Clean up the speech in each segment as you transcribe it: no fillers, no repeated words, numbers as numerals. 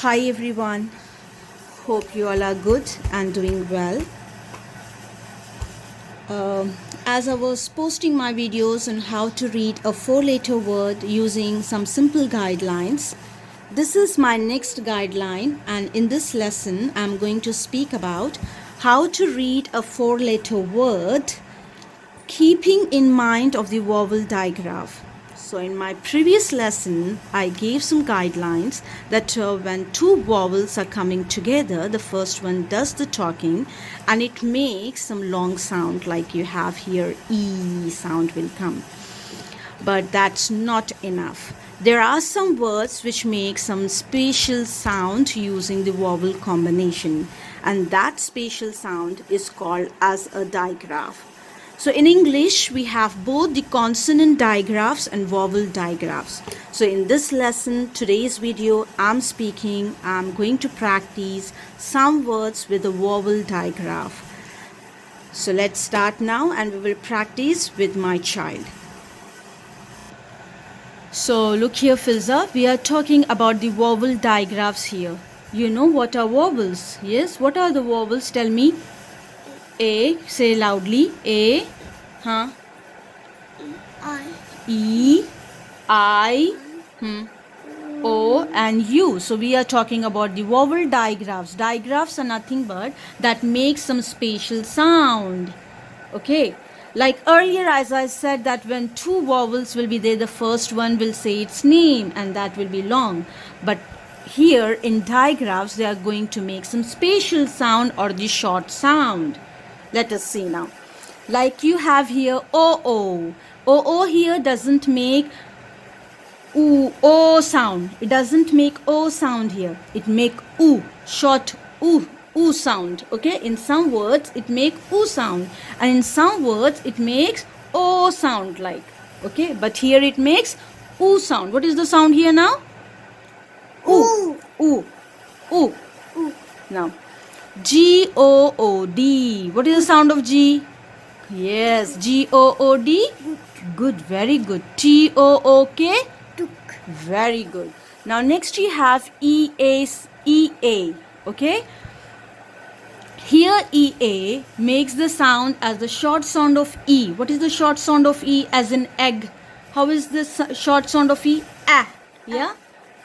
Hi everyone, hope you all are good and doing well. As I was posting my videos on how to read a 4-letter word using some simple guidelines, this is my next guideline, and in this lesson I'm going to speak about how to read a 4-letter word keeping in mind of the vowel digraph. So in my previous lesson, I gave some guidelines that when two vowels are coming together, the first one does the talking and it makes some long sound like you have here, E sound will come. But that's not enough. There are some words which make some special sound using the vowel combination, and that special sound is called as a digraph. So in English, we have both the consonant digraphs and vowel digraphs. So in this lesson, today's video, I'm going to practice some words with a vowel digraph. So let's start now and we will practice with my child. So look here, Filza, we are talking about the vowel digraphs here. You know what are vowels? Yes, what are the vowels? Tell me. A, say loudly. A, E, I, O and U. So we are talking about the vowel digraphs. Digraphs are nothing but that makes some special sound. Okay. Like earlier, as I said, that when two vowels will be there, the first one will say its name and that will be long. But here in digraphs, they are going to make some special sound or the short sound. Let us see now. Like you have here O-O. O-O here doesn't make O sound. It doesn't make O sound here. It make U, short U sound. Okay, in some words it make U sound and in some words it makes O sound like. Okay, but here it makes U sound. What is the sound here now? U. Now G-O-O-D. What is the sound of G? Yes, G-O-O-D. Good, very good. T-O-O-K. Very good. Now next you have E-A. Okay. Here EA makes the sound as the short sound of E. What is the short sound of E as in egg? How is the short sound of E? Ah. Yeah.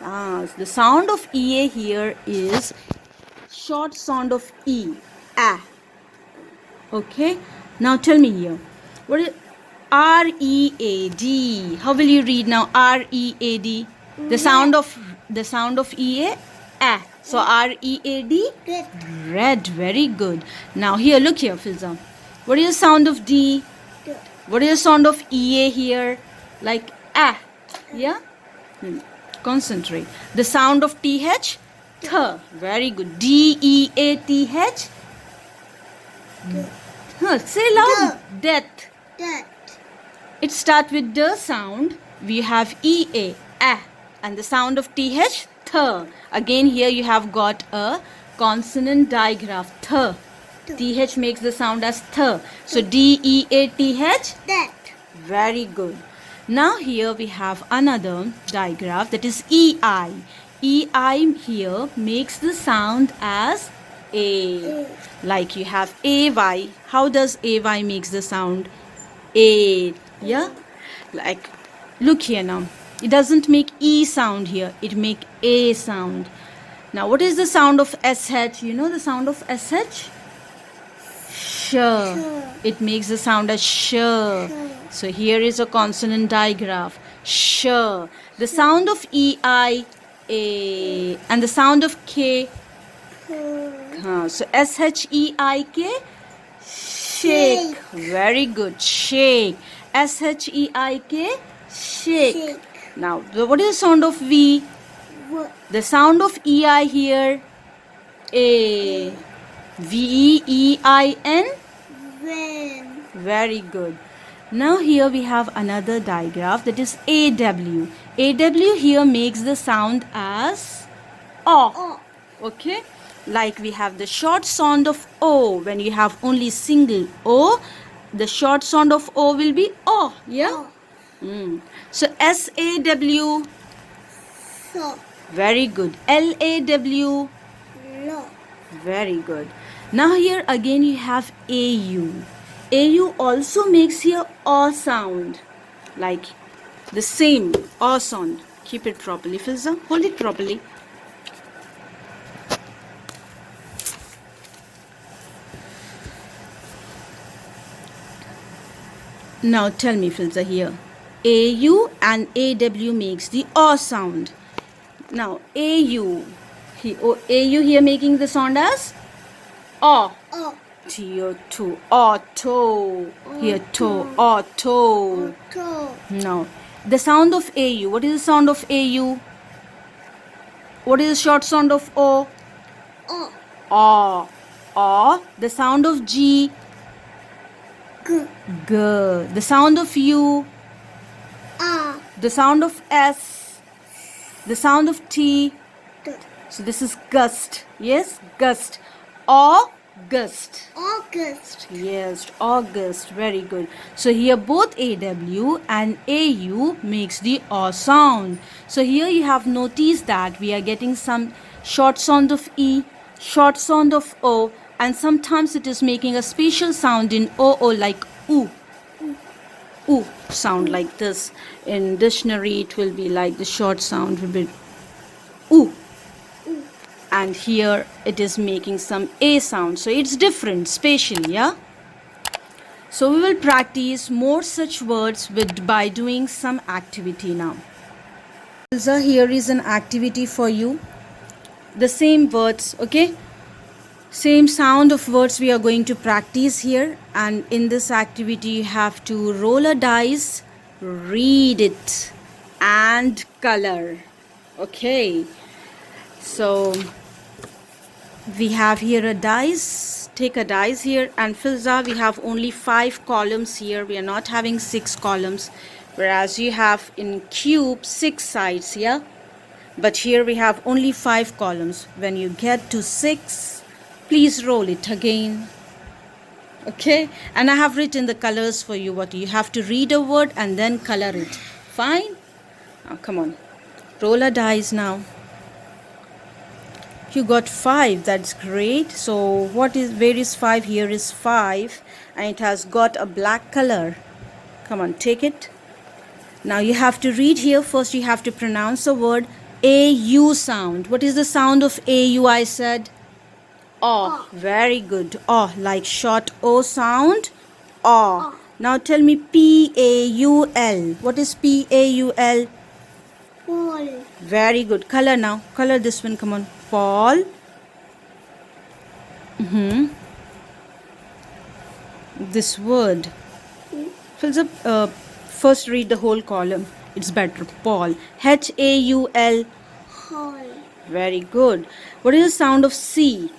The sound of EA here is short sound of E. Ah. Okay. Now tell me here. What is R-E-A-D? How will you read now? R-E-A-D. The sound of EA. Ah. So R-E-A-D. Red. Very good. Now here, look here, Filza. What is the sound of D? What is the sound of EA here? Like ah. Yeah. Concentrate. The sound of TH. Th. Very good. D-E-A-T-H. Say loud. Death. It starts with the sound. We have E-A. Ah. And the sound of TH. Th. Again here you have got a consonant digraph. Th. TH makes the sound as th. So D-E-A-T-H. Very good. Now here we have another digraph, that is E-I. E-I here makes the sound as A. Like you have A-Y. How does A-Y makes the sound? A. Yeah? Like, look here now. It doesn't make E sound here. It make A sound. Now what is the sound of SH? You know the sound of SH? Sh. It makes the sound as sh. So here is a consonant digraph. Sh. The sound of EI, A. And the sound of K. So S-H-E-I-K. Shake. Very good. Shake. S-H-E-I-K. Shake. Now what is the sound of V? The sound of EI here. A. V-E-E-I-N. Very good. Now here we have another digraph, that is AW. AW here makes the sound as O. Okay. Like we have the short sound of O. When you have only single O, the short sound of O will be O. Yeah. So SAW. So. Very good. L-A-W. Lo. Very good. Now here again you have AU. AU also makes here O sound. Like the same O sound. Keep it properly, Filza. Hold it properly. Now tell me, Filza, here. AU and AW makes the O sound. Now AU. AU here making the sound as O. O. Here to auto. Here to auto. To. Now the sound of AU. What is the sound of AU? What is the short sound of O? O. O. O. The sound of G. G. G. The sound of U. A. The sound of S. The sound of T. T. So this is gust. Yes, gust. August. August. Yes, August. Very good. So here both AW and AU makes the O sound. So here you have noticed that we are getting some short sound of E, short sound of O, and sometimes it is making a special sound in OO like oo. Oo sound like this. In dictionary it will be like the short sound will be oo. And here it is making some A sound. So it's different spatially, yeah? So we will practice more such words by doing some activity now. So here is an activity for you. The same words, okay? Same sound of words we are going to practice here. And in this activity you have to roll a dice, read it, and color. Okay. So we have here a dice. Take a dice here, and Filza, we have only 5 columns here. We are not having 6 columns, whereas you have in cube 6 sides, yeah? But here we have only 5 columns. When you get to 6, please roll it again. Okay? And I have written the colors for you. What you have to read a word and then color it. Fine? Now come on. Roll a dice now. You got 5. That's great. So where is 5? Here is 5, and it has got a black color. Come on, take it. Now you have to read here. First you have to pronounce the word AU sound. What is the sound of AU? I said O. Very good. O, like short O sound. O. Now tell me PAUL. What is PAUL? Paul. Very good. Color now. Color this one. Come on. Paul. This word fills up. First read the whole column. It's better. Paul. HAUL. Hall. Very good. What is the sound of C?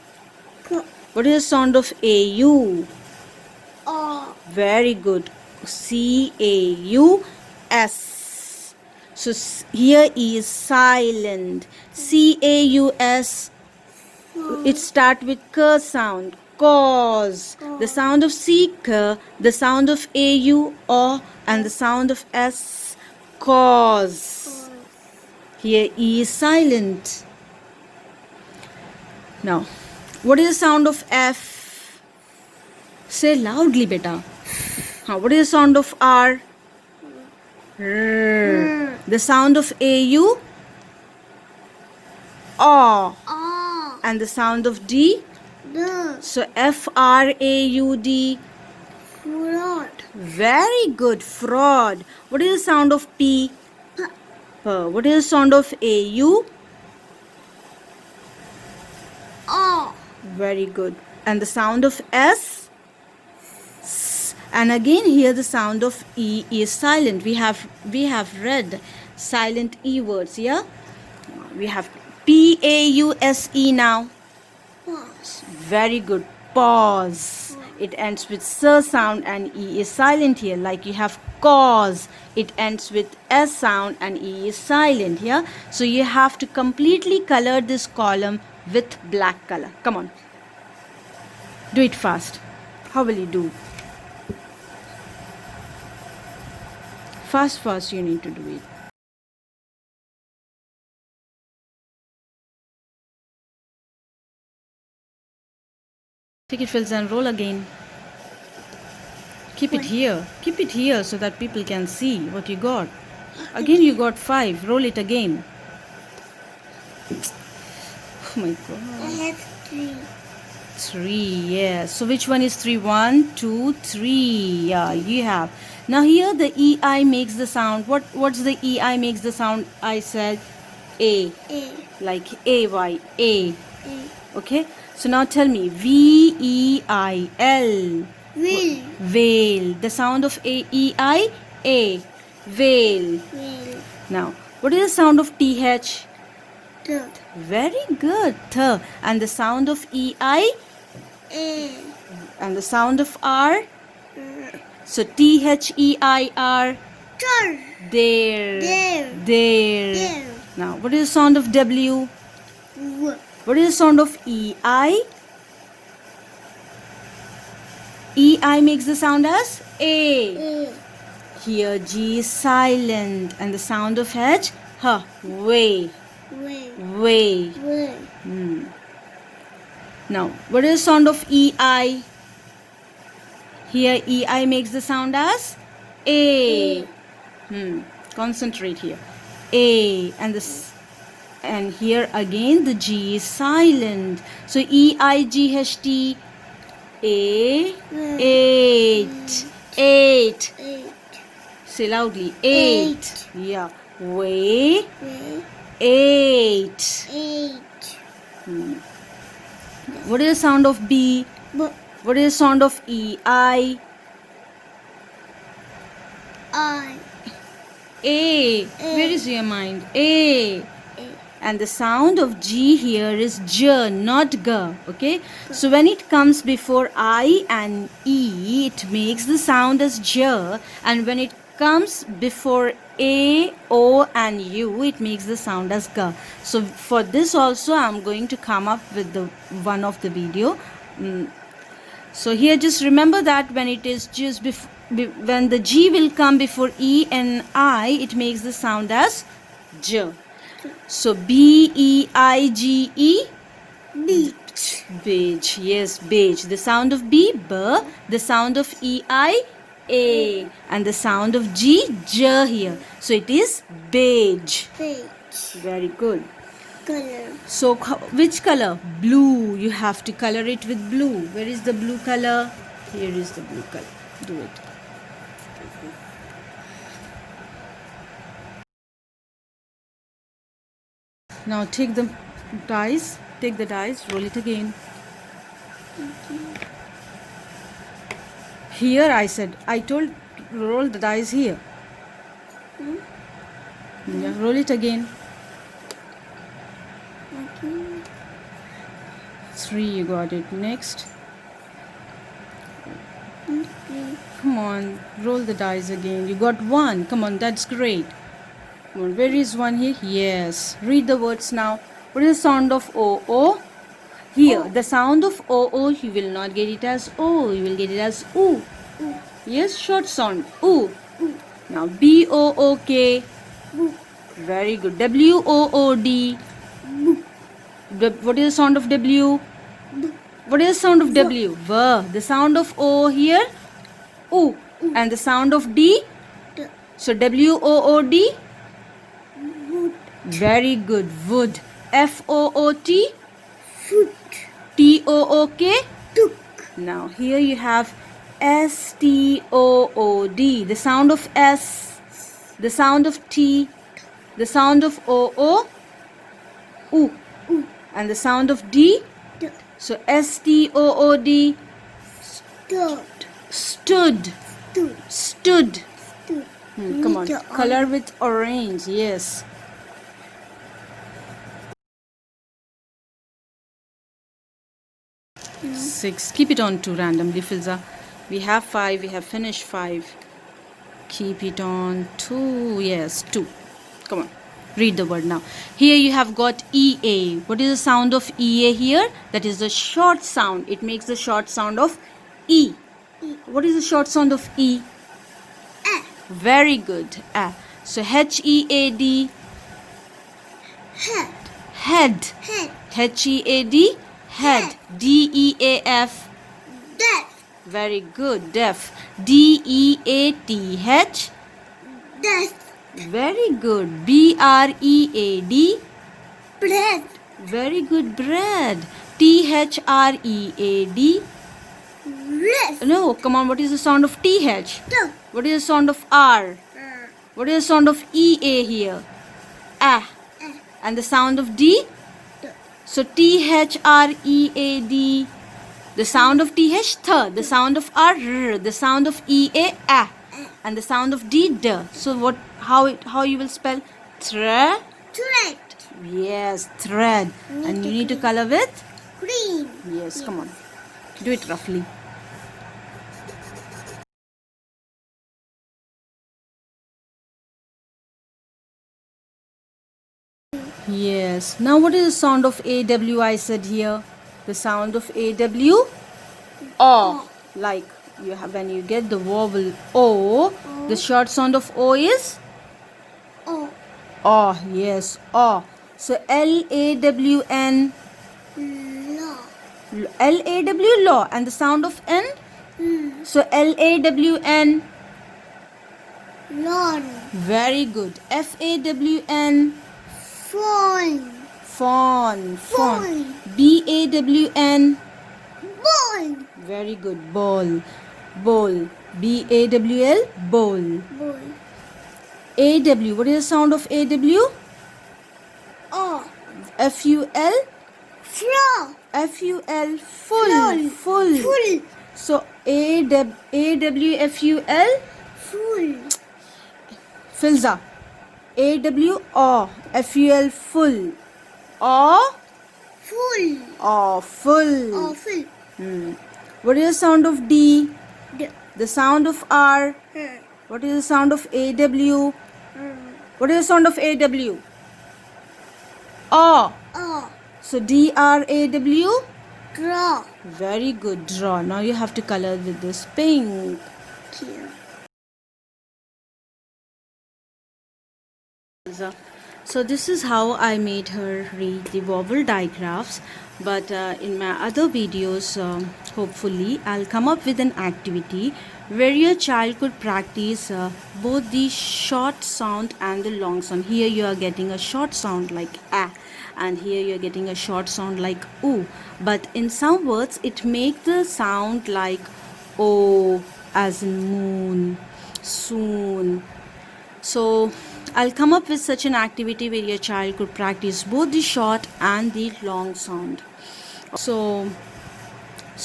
K. What is the sound of AU? O. Very good. CAUS. So here is silent. CAUS. It starts with K sound. Cause. The sound of C, K. The sound of AU, O. And the sound of S, cause. Here is silent. Now, what is the sound of F? Say loudly, beta. What is the sound of R? R. The sound of AU? O. O. And the sound of D? D. So FRAUD. Fraud. Very good. Fraud. What is the sound of P? P. What is the sound of AU? O. Very good. And the sound of S? S. And again here the sound of E is silent. We have read silent E words, yeah? We have PAUSE now. Pause. Very good. Pause. It ends with S sound and E is silent here. Like you have cause. It ends with S sound and E is silent here. So you have to completely color this column with black color. Come on. Do it fast. How will you do? Fast you need to do it. Take it, Filza, and roll again. Keep it here. Keep it here so that people can see what you got. Again, you got 5. Roll it again. Oh my I god. have 3. 3, yes. So which one is 3? 1, 2, 3. Yeah, you have. Now here the EI makes the sound. What's the EI makes the sound? I said A. A. Like AY. A. A. Okay. So now tell me VEIL. Will. Veil. The sound of AEI. A. Veil. Will. Now, what is the sound of TH? T. Very good. Th. And the sound of EI? A. And the sound of R? R. So THEIR. Tur. There. There. There. There. Now, what is the sound of W? W. What is the sound of EI? EI makes the sound as A. A. Here G is silent. And the sound of H? H. Way. Way. Way. Way. Now, what is the sound of EI? Here EI makes the sound as A. Concentrate here. A. And here again the G is silent. So EIGHT. A. 8. 8. 8. Say loudly. 8. Yeah. Way. Way. 8. 8. What is the sound of B? B. What is the sound of EI? I. A. Where is your mind? A. A. And the sound of G here is J, not G. Okay? So when it comes before I and E, it makes the sound as J. And when it comes before A, O and U, it makes the sound as G. So for this also, I'm going to come up with the one of the video. So here just remember that when it is just when the G will come before E and I, it makes the sound as J. So BEIGE. Beach. Beige. Yes, beige. The sound of B, B. The sound of EI, A. And the sound of G, J here. So it is beige. Beach. Very good. Color. So which color? Blue. You have to color it with blue. Where is the blue color? Here is the blue color. Do it. Now take the dice. Take the dice. Roll it again. Here I told roll the dice here. Yeah, roll it again. 3, you got it. Next. Come on, roll the dice again. You got 1. Come on, that's great. Come on, where is 1 here? Yes. Read the words now. What is the sound of O? Here, the sound of O, you will not get it as O. You will get it as U. Yes, short sound. U. Now, BOOK. Very good. WOOD. What is the sound of W? What is the sound of W? V. The sound of O here? U. And the sound of D? So WOOD? Wood. Very good. Wood. FOOT? Foot. TOOK? Took. Now here you have STOOD. The sound of S. The sound of T. The sound of OO? U. And the sound of D? So STOOD. Stood. Stood. Stood. Stood. Stood. Come on. Color with orange. Yes. Six. Keep it on 2 randomly, Filza. We have 5. We have finished 5. Keep it on 2. Yes, 2. Come on. Read the word now. Here you have got EA. What is the sound of EA here? That is the short sound. It makes the short sound of E. What is the short sound of E? Very good. So HEAD. Head. Head. Head. HEAD. Head. DEAF. Death. Very good. Deaf. D-E-A-T-H. Death. Very good. B-R-E-A-D. Bread. Very good. Bread. T-H-R-E-A-D. Rest. No, come on. What is the sound of T-H? T. What is the sound of R? What is the sound of E-A here? Ah. And the sound of D? T. So T-H-R-E-A-D. The sound of T-H, th. The sound of R, r. The sound of E-A, ah. And the sound of D, d. So what? How you will spell? Thread? Thread. Yes, thread. And you need to color with? Green. Yes, come on. Do it roughly. Yes. Now what is the sound of A-W I said here? The sound of A-W? O. Like you have when you get the vowel O, the short sound of O is? O. O. Yes, O. So L-A-W-N. Law. L-A-W, law. And the sound of N? So L-A-W-N. Lawn. Very good. F-A-W-N. Fawn. Fawn. Fawn. Fawn. B-A-W-N. Ball. Very good. Ball. Bowl. B-A-W-L. Bowl. Ball. A-W. What is the sound of A-W? O. F-U-L. Fro. F-U-L. Full. Full. Full. So A-W-F-U-L. Full. Filza. A-W-O. F-U-L. Full. O. Full. O. Full. O. Full. What is the sound of D? D. The sound of R. What is the sound of A-W? What is the sound of A-W? O. O. So D-R-A-W? Draw. Very good. Draw. Now you have to color with this pink. Here. So this is how I made her read the vowel digraphs, but in my other videos hopefully I'll come up with an activity where your child could practice both the short sound and the long sound. Here you are getting a short sound like a, and here you are getting a short sound like oo, but in some words it makes the sound like o, as in moon, soon. So I'll come up with such an activity where your child could practice both the short and the long sound. So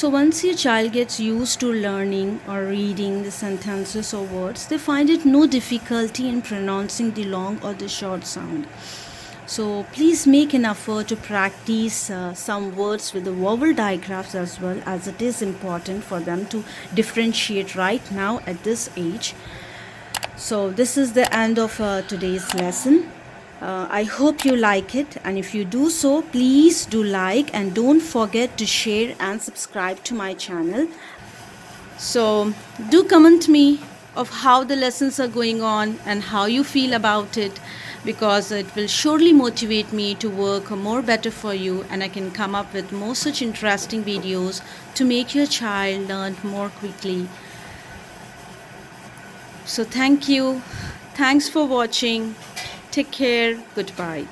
once your child gets used to learning or reading the sentences or words, they find it no difficulty in pronouncing the long or the short sound. So please make an effort to practice some words with the vowel digraphs as well, as it is important for them to differentiate right now at this age. So this is the end of today's lesson. I hope you like it, and if you do so, please do like and don't forget to share and subscribe to my channel. So do comment me of how the lessons are going on and how you feel about it, because it will surely motivate me to work more better for you, and I can come up with more such interesting videos to make your child learn more quickly. So thank you. Thanks for watching. Take care. Goodbye.